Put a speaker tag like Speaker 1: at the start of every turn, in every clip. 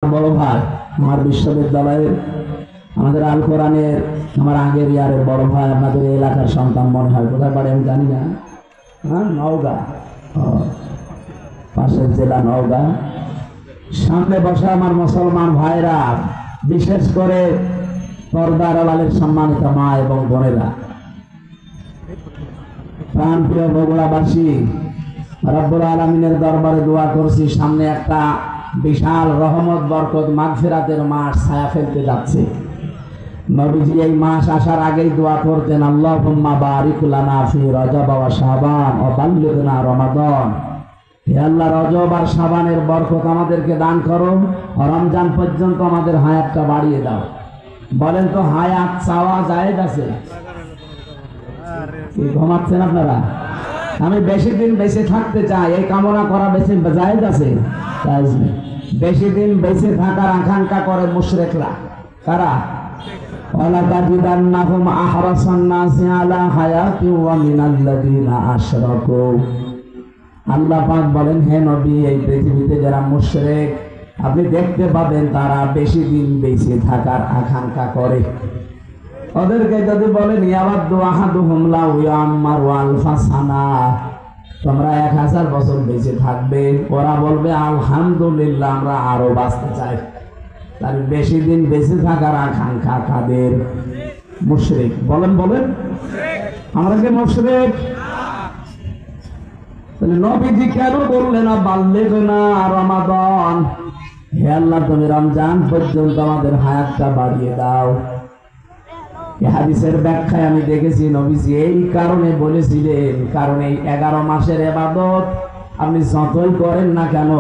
Speaker 1: বড় ভাই আমার বিশ্ববিদ্যালয়ের আমাদের আল কোরআনের আমার আগের ইয়ারের বড় ভাই আপনাদের এলাকার সন্তান মনে হয়, কোথায় বাড়ি আমি জানি না। হ্যাঁ, নওগাঁ, পাশের জেলা নওগাঁ। সামনে বসা আমার মুসলমান ভাইরা, বিশেষ করে পর্দার আড়ালের সম্মানিত মা এবং বোনেরা, প্রাণপ্রিয় বগুড়াবাসী, রব্বুল আলামিনের দরবারে দোয়া করছি, সামনে একটা বিশাল রহমত বরকত মাগফিরাতের মাস ছায়া ফেলতে যাচ্ছে। নবীজি এই মাস আসার আগেই দোয়া করতেন, আল্লাহুম্মা বারিক লানা ফি রজব ওয়া শাবান ওয়া বাল্লিগনা রমাদান। হে আল্লাহ, রজব আর শাবানের বরকত আমাদেরকে দান করো, রমজান পর্যন্ত আমাদের হায়াতটা বাড়িয়ে দাও। বলেন তো, হায়াত চাওয়া জায়েজ আছে? কি ঘুমাচ্ছেন আপনারা? আমি বেশি দিন বেঁচে থাকতে চাই, এই কামনা করা বেশি জায়েজ আছে? জায়েজ নেই। বেশি দিন বেঁচে থাকার আকাঙ্ক্ষা করে মুশরিকরা। কারা? ওয়ালাতাজিদান্নাহুম আহরাসান নাসি আলা হায়াতিন ওয়া মিনাল্লাযিনা আশরাকু। আল্লাহ পাক বলেন, হে নবী, এই পৃথিবীতে যারা মুশরিক আপনি দেখতে পাবেন তারা বেশি দিন বেঁচে থাকার আকাঙ্ক্ষা করে। ওদেরকে যদি বলেন ইয়াওয়াদু আহাদুহুম লাউ ইয়াম্মারু আলফা সানা, তোমরা 1000 বছর বেঁচে থাকবে, ওরা বলবে আলহামদুলিল্লাহ, আমরা আরো বাঁচতে চাই। তার বেশি দিন বেঁচে থাকার আকাঙ্ক্ষা কাদের? মুশরিক। বলেন বলেন, আমরা কি মুশরিক? তাহলে নবীজি কেন বললেন না বাল্লিগনা রমাদান? হে আল্লাহ, তুমি রমজান পর্যন্ত আমাদের হায়াতটা বাড়িয়ে দাও। এই হাদিসের ব্যাখ্যায় আমি দেখেছি নবীজি এই কারণে বলেছিলেন, কারণ এই 11 মাসের ইবাদত আপনি যতই করেন না কেন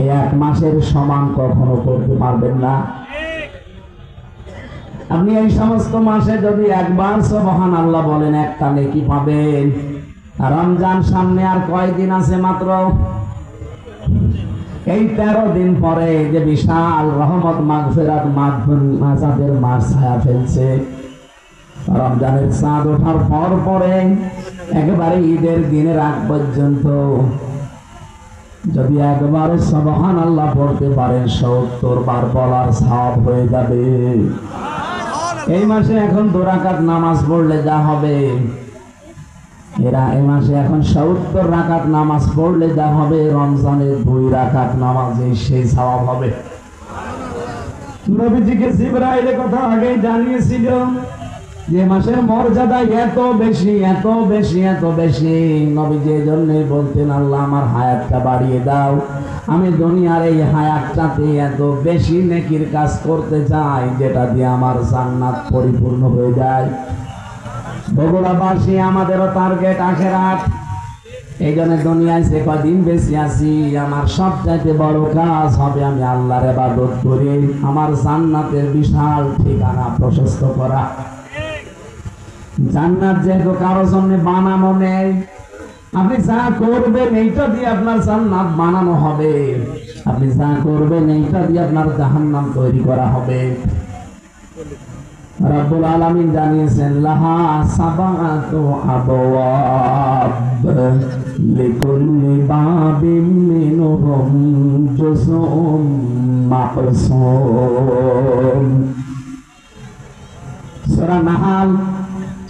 Speaker 1: এই 1 মাসের সমান কখনো করতে পারবেন না। আপনি এই সমস্ত মাসে যদি একবার সুবহানাল্লাহ বলেন, একটা নেকি পাবেন। আর রমজান সামনে আর কয়দিন আছে? মাত্র এই 13 দিন পরে যে বিশাল রহমত মাগফিরাত মাজাদের মাস ছায়া ফেলছে। রমজানের চাঁদ ওঠার পর পরে একেবারে ঈদের দিনের আগ পর্যন্ত যদি একবার সুবহানাল্লাহ পড়তে পারেন, 70 বার বলার সওয়াব হয়ে যাবে। এই মাসে এখন 2 রাকাত নামাজ পড়লে যা হবে, এরা এই মাসে এখন 70 রাকাত নামাজ পড়লে যা হবে, রমজানের 2 রাকাত নামাজে সেই সওয়াব হবে। নবীজিকে জিবরাইল কথা আগেই জানিয়েছিল যে মাসের মর্যাদা এত বেশি, এত বেশি, এত বেশি। নবীজি এজন্যই বলতেন, আল্লাহ আমার হায়াতটা বাড়িয়ে দাও, আমি দুনিয়ার এই হায়াতটাতে এত বেশি নেকির কাজ করতে চাই যেটা দিয়ে আমার জান্নাত পরিপূর্ণ হয়ে যায়। বগুড়াবাসী, আমাদেরও টার্গেট আখিরাত। এই জন্য দুনিয়ায় যে কদিন বেশি আছি, আমার সবচাইতে বড় কাজ হবে আমি আল্লাহর ইবাদত করে আমার জান্নাতের বিশাল ঠিকানা প্রশস্ত করা। জান্নাত যেহেতু কারো জন্য বানানো নেই, আপনি যা করবেন এইটা দিয়ে আপনার জান্নাত বানানো হবে। আপনি যা করবেন এইটা দিয়ে আপনার জাহান্নাম তৈরি করা হবে। রব্বুল আলামিন জানিয়েছেন, লাহা সাবাতু আবওয়াব লিকুল্লি বাবিন মিনহুম জুজউম মাকসুম। সূরা নাহাল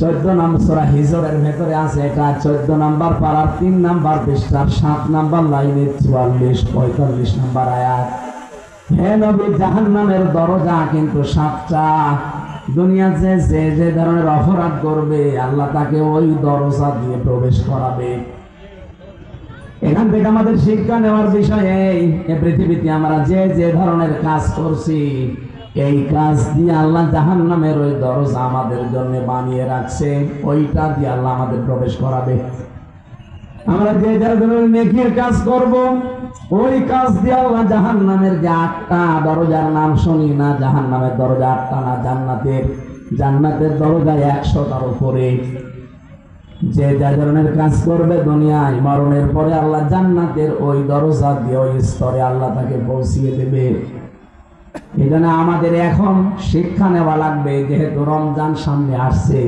Speaker 1: 14 নম্বর, সূরা হিজরের ভেতরে আছে। এটা 14 নম্বর পারার 3 নম্বর পৃষ্ঠার 7 নম্বর লাইনে 44-45 নম্বর আয়াত। হে নবী, জাহান্নামের দরজা কিন্তু 7টা। দুনিয়াতে যে যে ধরনের অপরাধ করবে আল্লাহ তাকে ওই দরজা দিয়ে প্রবেশ করাবে। এখান থেকে আমাদের শিক্ষা নেওয়ার বিষয় এই পৃথিবীতে আমরা যে যে ধরনের কাজ করছি, এই কাজ দিয়ে আল্লাহ জাহান্নামের ওই দরজা আমাদের জন্য বানিয়ে রাখছে, ওইটা দিয়ে আল্লাহ আমাদের প্রবেশ করাবে। আমরা যে ধরনের নেকির কাজ করব, ওই কাজ দিয়ে আল্লাহ জাহান্নামের যে 8টা দরজার নাম শুনি না, জাহান্নামের দরজা 8টা না, জান্নাতের দরজা 100টার উপরে। যে ধরনের কাজ করবে দুনিয়ায়, মরণের পরে আল্লাহ জান্নাতের ওই দরজা দিয়ে ওই স্তরে আল্লাহ তাকে পৌঁছিয়ে দেবে। এই জন্য আমাদের এখন শিক্ষা নেওয়া লাগবে, যেহেতু রমজান সামনে আসছে,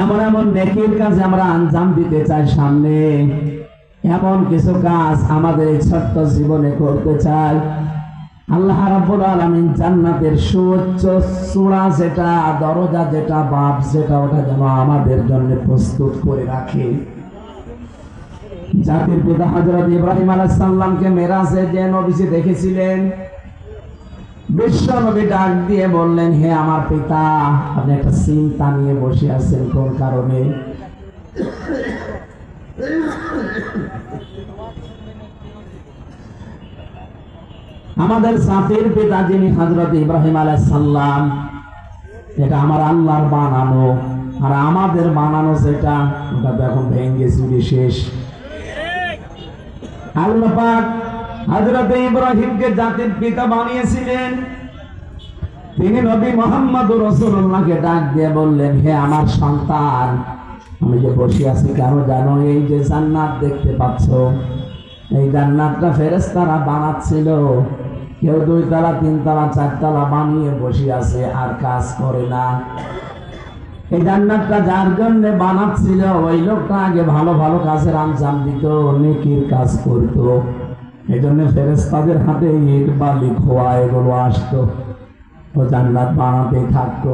Speaker 1: এমন এমন নেকির কাজে আমরা আঞ্জাম দিতে চাই সামনে। এমন কিছু কাজ আমাদের এই ছোট্ট জীবনে করতে চাই। আল্লাহ রাব্বুল আলামিন জান্নাতের সুউচ্চ চূড়া যেটা, দরজা যেটা, বাপ যেটা, ওটা যেন আমাদের জন্য প্রস্তুত করে রাখে। জাতির পিতা হযরত ইব্রাহিম আলাইহিস সালামকে মেরাজে যে নবীজি দেখেছিলেন, বিশ্ব নবী ডাক দিয়ে বললেন, হে আমার পিতা, আপনি একটা চিন্তা নিয়ে বসে আছেন কোন কারণে? আমাদের জাতির পিতা যিনি হযরত ইব্রাহিম আলাইহিস সালাম, এটা আমার আল্লাহর বানানো, আর আমাদের বানানো যেটা, ওটা তো এখন ভেঙে চুরে শেষ। আল্লাহ পাক হযরত ইব্রাহিমকে জাতির পিতা বানিয়েছিলেন। তিনি নবী মুহাম্মদুর রাসূলুল্লাহকে ডাক দিয়ে বললেন, হে আমার সন্তান, আমি যে বসে আছি কেন জানো? এই যে জান্নাত দেখতে পাচ্ছ, এই জান্নাতটা ফেরেশতারা বানাচ্ছিল। কেউ 2 তলা 3 তলা 4 তলা বানিয়ে বসে আছে আর কাজ করে না। এই জান্নাতটা যার জন্য বানাচ্ছিল, ওই লোকটা আগে ভালো ভালো কাজের আঞ্জাম দিত, নেকির কাজ করত। এই জন্য ফেরেশতাদের হাতে ইট বালি খোয়া এগুলো আসতো, ও জান্নাত বানাতেই থাকতো।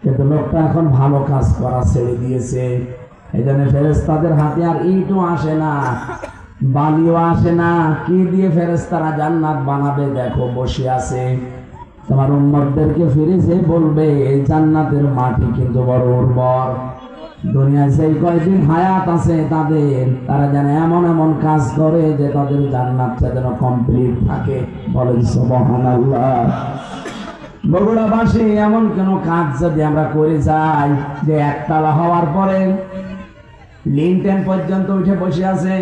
Speaker 1: কিন্তু লোকটা এখন ভালো কাজ করা ছেড়ে দিয়েছে। এই জন্য ফেরেশতাদের হাতে আর ইটও আসে না, বালিও আসে না। কি দিয়ে ফেরেশতারা জান্নাত বানাবে? দেখো বসে আছে। তোমার উম্মতদেরকে ফিরে যে বলবে, এই জান্নাতের মাটি কিন্তু বড় উর্বর। দুনিয়ায় সেই কয়দিন হায়াত আছে তাদের, তারা যেন এমন এমন কাজ করে যে তাদের জান্নাতটা যেন কমপ্লিট থাকে। বলেন সুবহানাল্লাহ। বগুড়াবাসী, এমন কোন কাজ যদি আমরা করে যাই যে একতলা হওয়ার পরে লিনটেন পর্যন্ত উঠে বসে আছে,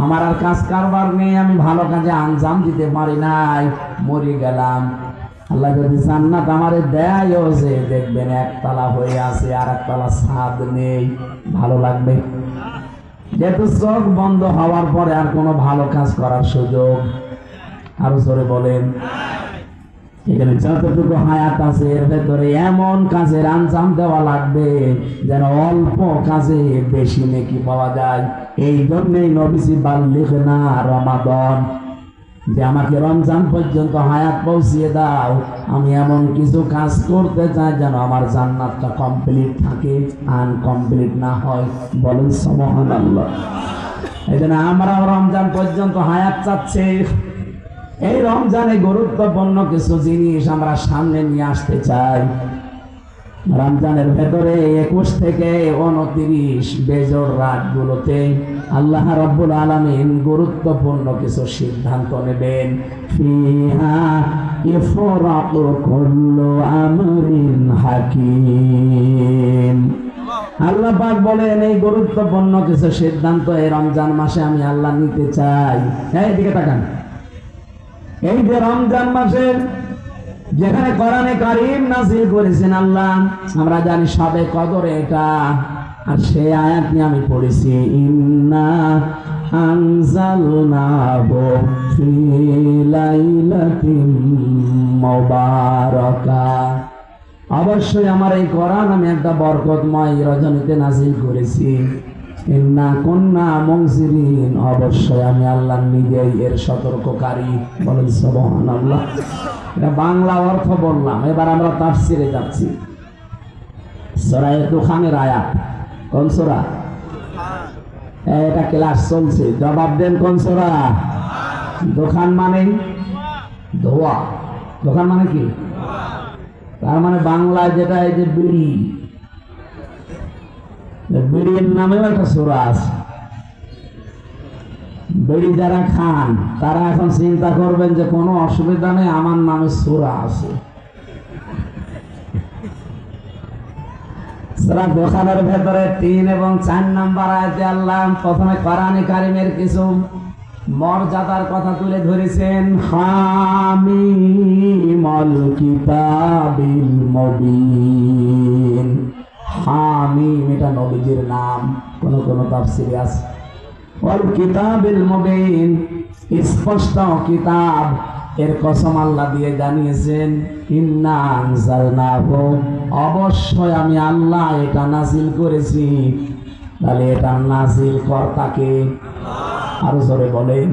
Speaker 1: আমার আর কাজ কারবার নেই, আমি ভালো কাজে আঞ্জাম দিতে পারি নাই, মরে গেলাম। আল্লাহ যদি জান্নাত আমারে দেয়ও, যে দেখবেন একতলা হয়ে আছে আর একতলা ছাদ নেই, ভালো লাগবে? যেহেতু চোখ বন্ধ হওয়ার পরে আর কোনো ভালো কাজ করার সুযোগ, আরো জোরে বলেন। এখানে যতটুকু হায়াত আছে এর ভেতরে এমন কাজের আঞ্জাম দেওয়া লাগবে যেন অল্প কাজে বেশি নেকি পাওয়া যায়। এই জন্যই নবীজি বাল্লিগ না রমাদান, যে আমাকে রমজান পর্যন্ত হায়াত পৌঁছিয়ে দাও, আমি এমন কিছু কাজ করতে চাই যেন আমার জান্নাতটা কমপ্লিট থাকে, আনকমপ্লিট না হয়। বলেন সুবহানাল্লাহ। এই জন্য আমরাও রমজান পর্যন্ত হায়াত চাচ্ছি। এই রমজানে গুরুত্বপূর্ণ কিছু জিনিস আমরা সামনে নিয়ে আসতে চাই। রমজানের ভেতরে 21 থেকে 29 বেজোড় রাতগুলোতে আল্লাহ রাব্বুল আলামিন গুরুত্বপূর্ণ কিছু সিদ্ধান্ত নেবেন। ফিহা ইফরাকু কুল্লু আমরিন হাকিম। আল্লাহ পাক বলেন, এই গুরুত্বপূর্ণ কিছু সিদ্ধান্ত এই রমজান মাসে আমি আল্লাহ নিতে চাই। এইদিকে তাকান। এই যে রমজান মাসের যেখানে কোরআনে কারীম নাযিল করেছেন আল্লাহ, আমরা জানি সবে কদরে এটা, আর সেই আয়াতটি আমি পড়েছি, ইন্না আনজালনাহু ফি লাইলাতিন মুবারাকাহ। অবশ্যই আমার এই কোরআন আমি একটা বরকতময় রজনীতে নাযিল করেছি। ইন্না কুন্না মুনজিরিন, অবশ্যই আমি আল্লাহ নিজেই এর সতর্ককারী। বলেন সুবহানাল্লাহ। এটা বাংলা অর্থ বললাম, এবার আমরা তাফসিরে যাচ্ছি। সূরা দুখানের আয়াত। কোন সূরা? এটা ক্লাস চলছে, জবাব দেন কোন সূরা? দোকান মানে ধোয়া। দোকান মানে কি? তার মানে বাংলায় যেটা, এই যে বিড়ি, বিড়ির নামেও একটা সূরা আছে। বিড়ি যারা খান তারা এখন চিন্তা করবেন যে কোনো অসুবিধা নেই, আমার নামে সূরা আছে। সূরা দোকানের ভেতরে 3 এবং 4 নম্বর আয়াতে আল্লাহ প্রথমে কোরআনে কারীমের কিছু মর্যাদার কথা তুলে ধরেছেন। হামিমুল কিতাবিল মুবিন। হামিম এটা নবীজির নাম, কোন কোন তাফসীরে আছে। ওয়াল কিতাবিল মুবিন, স্পষ্ট কিতাব, এর কসম আল্লাহ দিয়ে জানিয়েছেন, ইন্না আনজালনাহু, অবশ্যই আমি আল্লাহ এটা নাযিল করেছি। তাহলে এটা নাযিল কর্তাকে আরো জোরে বলেন